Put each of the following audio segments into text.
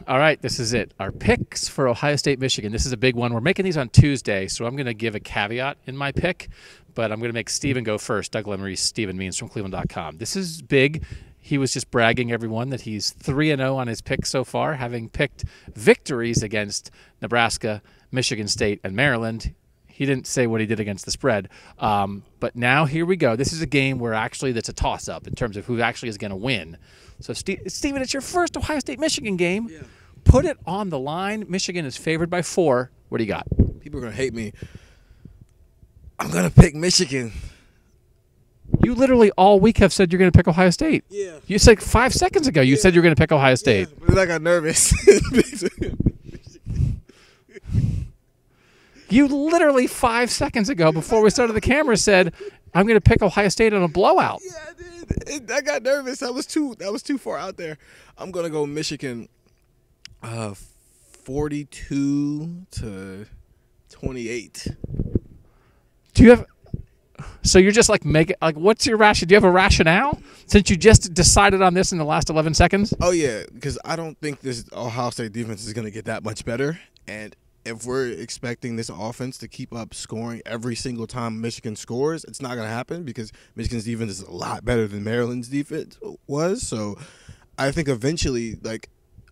All right, this is it. Our picks for Ohio State, Michigan. This is a big one. We're making these on Tuesday, so I'm going to give a caveat in my pick, but I'm going to make Steven go first. Doug Lesmerises, Steven Means from cleveland.com. This is big. He was just bragging everyone that he's 3-0 on his picks so far, having picked victories against Nebraska, Michigan State, and Maryland. He didn't say what he did against the spread. But now here we go. This is a game where actually that's a toss-up in terms of who actually is going to win. So, Steven, it's your first Ohio State-Michigan game. Yeah. Put it on the line. Michigan is favored by 4. What do you got? People are going to hate me. I'm going to pick Michigan. You literally all week have said you're going to pick Ohio State. Yeah. You said 5 seconds ago you said you were going to pick Ohio State. Yeah, but then I got nervous. You literally 5 seconds ago, before we started the camera, said, I'm going to pick Ohio State on a blowout. Yeah, I did. I got nervous. That was too far out there. I'm going to go Michigan 42-28. Do you have – so you're just like what's your rationale? Do you have a rationale since you just decided on this in the last 11 seconds? Oh, yeah, because I don't think this Ohio State defense is going to get that much better. And if we're expecting this offense to keep up scoring every single time Michigan scores, it's not going to happen because Michigan's defense is a lot better than Maryland's defense was. So I think eventually,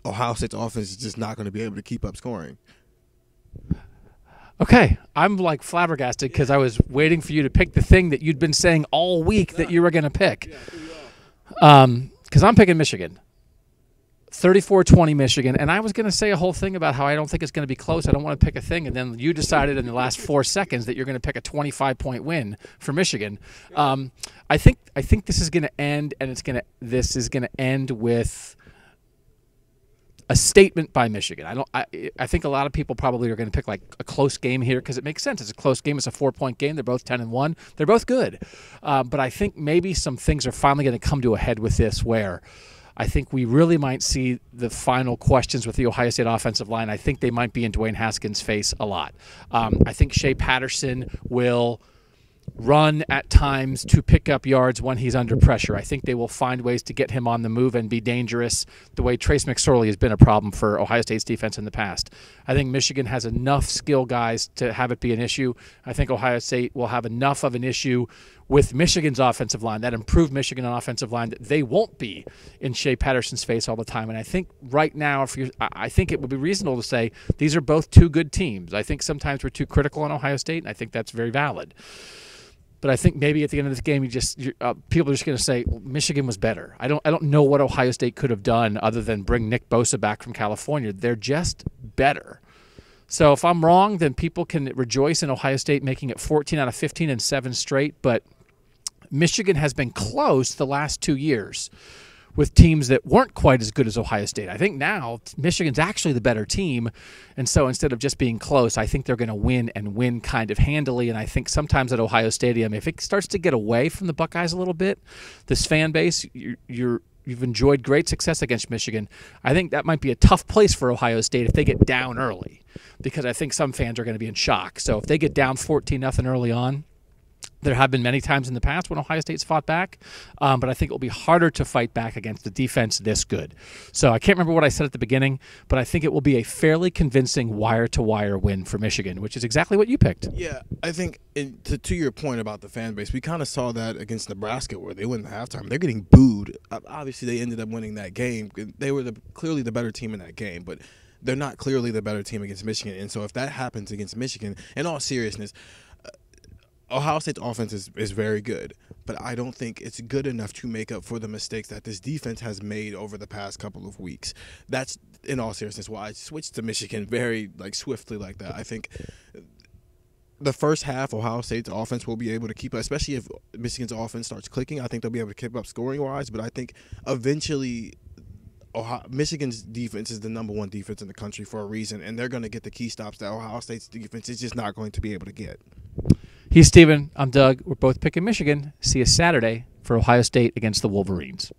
Ohio State's offense is just not going to be able to keep up scoring. Okay, I'm flabbergasted because I was waiting for you to pick the thing that you'd been saying all week that you were going to pick. Because I'm picking Michigan. 34-20 Michigan, and I was going to say a whole thing about how I don't think it's going to be close. I don't want to pick a thing, and then you decided in the last 4 seconds that you're going to pick a 25-point win for Michigan. I think this is going to end, and this is going to end with a statement by Michigan. I think a lot of people probably are going to pick a close game here because it makes sense. It's a close game. It's a 4-point game. They're both 10-1. They're both good, but I think maybe some things are finally going to come to a head with this where I think we really might see the final questions with the Ohio State offensive line. I think they might be in Dwayne Haskins' face a lot. I think Shea Patterson will run at times to pick up yards when he's under pressure. I think they will find ways to get him on the move and be dangerous the way Trace McSorley has been a problem for Ohio State's defense in the past. I think Michigan has enough skill guys to have it be an issue. I think Ohio State will have enough of an issue with Michigan's offensive line, that improved Michigan offensive line, that they won't be in Shea Patterson's face all the time. And I think right now, I think it would be reasonable to say these are both two good teams. I think sometimes we're too critical on Ohio State, and I think that's very valid. But I think maybe at the end of this game, people are just going to say Michigan was better. I don't know what Ohio State could have done other than bring Nick Bosa back from California. They're just better. So if I'm wrong, then people can rejoice in Ohio State making it 14 out of 15 and 7 straight. But Michigan has been close the last 2 years with teams that weren't quite as good as Ohio State. I think now Michigan's actually the better team, and so instead of just being close, I think they're going to win and win kind of handily. And I think sometimes at Ohio Stadium, if it starts to get away from the Buckeyes a little bit, this fan base, you've enjoyed great success against Michigan. I think that might be a tough place for Ohio State if they get down early, because I think some fans are going to be in shock. So if they get down 14-0 early on, there have been many times in the past when Ohio State's fought back, but I think it will be harder to fight back against the defense this good. So I can't remember what I said at the beginning, but I think it will be a fairly convincing wire-to-wire win for Michigan, which is exactly what you picked. Yeah, I think to your point about the fan base, we kind of saw that against Nebraska where they went in halftime. They're getting booed. Obviously, they ended up winning that game. They were clearly the better team in that game, but they're not clearly the better team against Michigan. And so if that happens against Michigan, in all seriousness, Ohio State's offense is very good, but I don't think it's good enough to make up for the mistakes that this defense has made over the past couple of weeks. That's, in all seriousness, why I switched to Michigan very swiftly like that. I think the first half, Ohio State's offense will be able to keep up, especially if Michigan's offense starts clicking. I think they'll be able to keep up scoring-wise, but I think eventually Michigan's defense is the #1 defense in the country for a reason, and they're going to get the key stops that Ohio State's defense is just not going to be able to get. He's Steven. I'm Doug. We're both picking Michigan. See you Saturday for Ohio State against the Wolverines.